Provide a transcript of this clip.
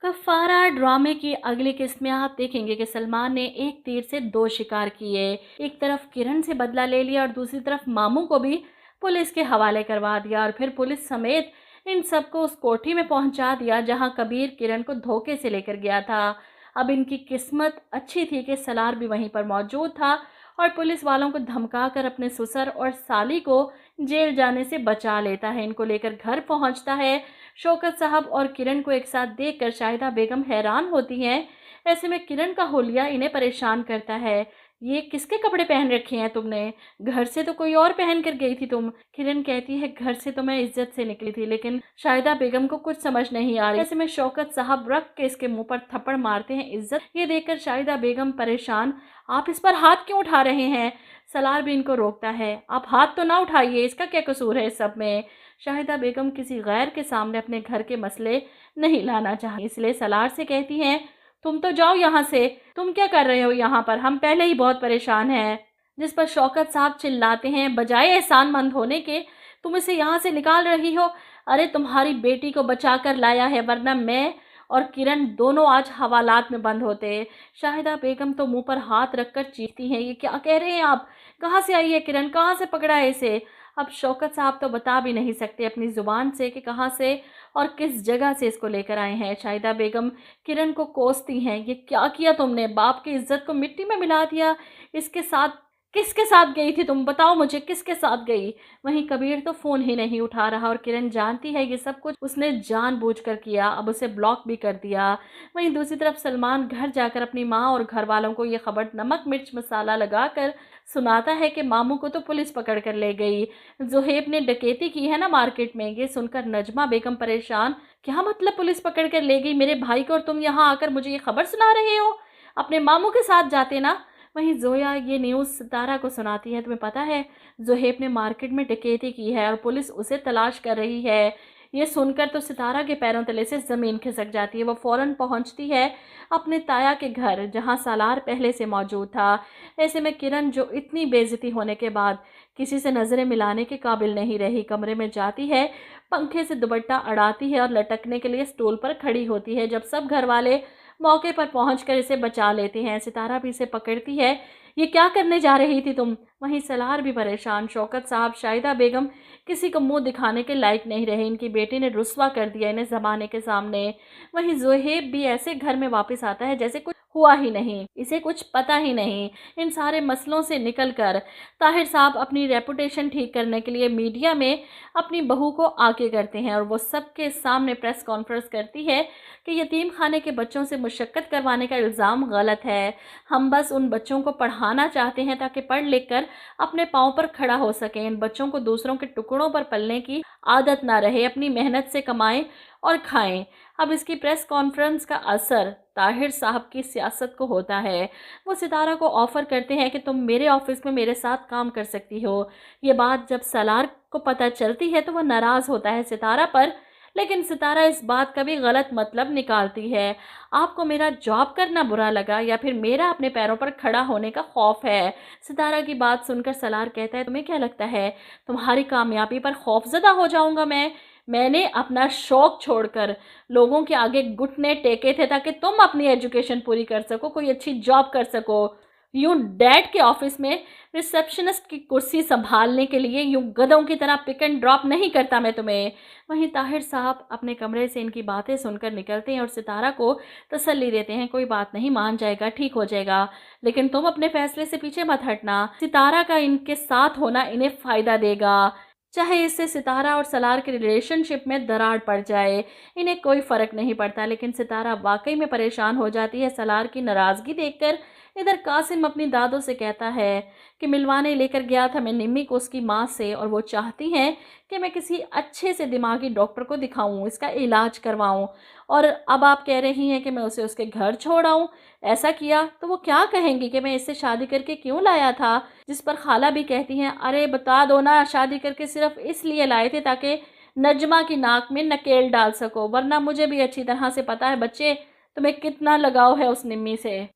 कफ़ारा ड्रामे की अगली किस्त में आप देखेंगे कि सलमान ने एक तीर से दो शिकार किए। एक तरफ किरण से बदला ले लिया और दूसरी तरफ मामू को भी पुलिस के हवाले करवा दिया और फिर पुलिस समेत इन सबको उस कोठी में पहुंचा दिया जहां कबीर किरण को धोखे से लेकर गया था। अब इनकी किस्मत अच्छी थी कि सलार भी वहीं पर मौजूद था और पुलिस वालों को धमकाकर अपने ससुर और साली को जेल जाने से बचा लेता है। इनको लेकर घर पहुंचता है। शौकत साहब और किरण को एक साथ देखकर शाहिदा बेगम हैरान होती हैं। ऐसे में किरण का हुलिया इन्हें परेशान करता है। ये किसके कपड़े पहन रखे हैं तुमने? घर से तो कोई और पहन कर गई थी तुम। किरण कहती है घर से तो मैं इज्जत से निकली थी, लेकिन शाहिदा बेगम को कुछ समझ नहीं आ रही। ऐसे में शौकत साहब रख के इसके मुंह पर थप्पड़ मारते हैं। इज्जत ये देखकर शाहिदा बेगम परेशान, आप इस पर हाथ क्यों उठा रहे हैं? सलार भी इनको रोकता है, आप हाथ तो ना उठाइए, इसका क्या कसूर है इस सब में? शाहिदा बेगम किसी गैर के सामने अपने घर के मसले नहीं लाना चाहती, इसलिए सलार से कहती हैं, तुम तो जाओ यहाँ से, तुम क्या कर रहे हो यहाँ पर? हम पहले ही बहुत परेशान हैं। जिस पर शौकत साहब चिल्लाते हैं, बजाय एहसानमंद होने के तुम इसे यहाँ से निकाल रही हो। अरे तुम्हारी बेटी को बचा कर लाया है, वरना मैं और किरण दोनों आज हवालात में बंद होते। शाहिदा बेगम तो मुंह पर हाथ रखकर चीखती हैं, ये क्या कह रहे हैं आप? कहाँ से आई है किरण? कहाँ से पकड़ा है इसे? अब शौकत साहब तो बता भी नहीं सकते अपनी ज़ुबान से कि कहाँ से और किस जगह से इसको लेकर आए हैं। शाहिदा बेगम किरण को कोसती हैं, ये क्या किया तुमने? बाप की इज्जत को मिट्टी में मिला दिया। इसके साथ किसके साथ गई थी तुम? बताओ मुझे, किसके साथ गई? वहीं कबीर तो फ़ोन ही नहीं उठा रहा और किरण जानती है ये सब कुछ उसने जानबूझकर किया, अब उसे ब्लॉक भी कर दिया। वहीं दूसरी तरफ सलमान घर जाकर अपनी माँ और घर वालों को ये खबर नमक मिर्च मसाला लगाकर सुनाता है कि मामू को तो पुलिस पकड़ कर ले गई, ज़ुहैब ने डकैती की है ना मार्केट में। ये सुनकर नजमा बेगम परेशान, क्या मतलब पुलिस पकड़ कर ले गई मेरे भाई को और तुम यहाँ आकर मुझे ये खबर सुना रहे हो? अपने मामू के साथ जाते ना। वहीं जोया ये न्यूज़ सितारा को सुनाती है, तुम्हें पता है ज़ुहैब ने मार्केट में डकैती की है और पुलिस उसे तलाश कर रही है। ये सुनकर तो सितारा के पैरों तले से ज़मीन खिसक जाती है। वो फ़ौरन पहुंचती है अपने ताया के घर जहां सालार पहले से मौजूद था। ऐसे में किरण जो इतनी बेइज्जती होने के बाद किसी से नज़रें मिलाने के काबिल नहीं रही, कमरे में जाती है, पंखे से दुपट्टा अड़ाती है और लटकने के लिए स्टूल पर खड़ी होती है। जब सब घर वाले मौके पर पहुंचकर इसे बचा लेते हैं, सितारा भी इसे पकड़ती है, ये क्या करने जा रही थी तुम? वहीं सलार भी परेशान, शौकत साहब शाहिदा बेगम किसी को मुंह दिखाने के लायक नहीं रहे, इनकी बेटी ने रुस्वा कर दिया इन्हें ज़माने के सामने। वहीं ज़ुहैब भी ऐसे घर में वापस आता है जैसे कुछ हुआ ही नहीं, इसे कुछ पता ही नहीं। इन सारे मसलों से निकलकर ताहिर साहब अपनी रेपुटेशन ठीक करने के लिए मीडिया में अपनी बहू को आगे करते हैं और वो सबके सामने प्रेस कॉन्फ्रेंस करती है कि यतीम खाने के बच्चों से मुशक्कत करवाने का इल्ज़ाम गलत है। हम बस उन बच्चों को पढ़ाना चाहते हैं ताकि पढ़ लिख कर अपने पाँव पर खड़ा हो सकें। इन बच्चों को दूसरों के टुकड़ों पर पलने की आदत ना रहे, अपनी मेहनत से कमाएं और खाएं। अब इसकी प्रेस कॉन्फ्रेंस का असर ताहिर साहब की सियासत को होता है। वो सितारा को ऑफ़र करते हैं कि तुम मेरे ऑफिस में मेरे साथ काम कर सकती हो। ये बात जब सलार को पता चलती है तो वह नाराज़ होता है सितारा पर, लेकिन सितारा इस बात का भी गलत मतलब निकालती है। आपको मेरा जॉब करना बुरा लगा या फिर मेरा अपने पैरों पर खड़ा होने का खौफ है? सितारा की बात सुनकर सलार कहता है, तुम्हें क्या लगता है तुम्हारी कामयाबी पर खौफजदा हो जाऊंगा मैं? मैंने अपना शौक छोड़कर लोगों के आगे घुटने टेके थे ताकि तुम अपनी एजुकेशन पूरी कर सको, कोई अच्छी जॉब कर सको। यूं डैड के ऑफिस में रिसेप्शनिस्ट की कुर्सी संभालने के लिए यूं गधों की तरह पिक एंड ड्रॉप नहीं करता मैं तुम्हें। वहीं ताहिर साहब अपने कमरे से इनकी बातें सुनकर निकलते हैं और सितारा को तसल्ली देते हैं, कोई बात नहीं, मान जाएगा, ठीक हो जाएगा, लेकिन तुम अपने फैसले से पीछे मत हटना। सितारा का इनके साथ होना इन्हें फ़ायदा देगा, चाहे इससे सितारा और सलार के रिलेशनशिप में दरार पड़ जाए, इन्हें कोई फ़र्क नहीं पड़ता। लेकिन सितारा वाकई में परेशान हो जाती है सलार की नाराज़गी देखकर। इधर कासिम अपनी दादों से कहता है कि मिलवाने लेकर गया था मैं निम्मी को उसकी माँ से, और वो चाहती हैं कि मैं किसी अच्छे से दिमागी डॉक्टर को दिखाऊं, इसका इलाज करवाऊं, और अब आप कह रही हैं कि मैं उसे उसके घर छोड़ आऊं। ऐसा किया तो वो क्या कहेंगी कि मैं इससे शादी करके क्यों लाया था? जिस पर खाला भी कहती हैं, अरे बता दो ना, शादी करके सिर्फ इसलिए लाए थे ताकि नजमा की नाक में नकेल डाल सको, वरना मुझे भी अच्छी तरह से पता है बच्चे तुम्हें कितना लगाव है उस निम्मी से।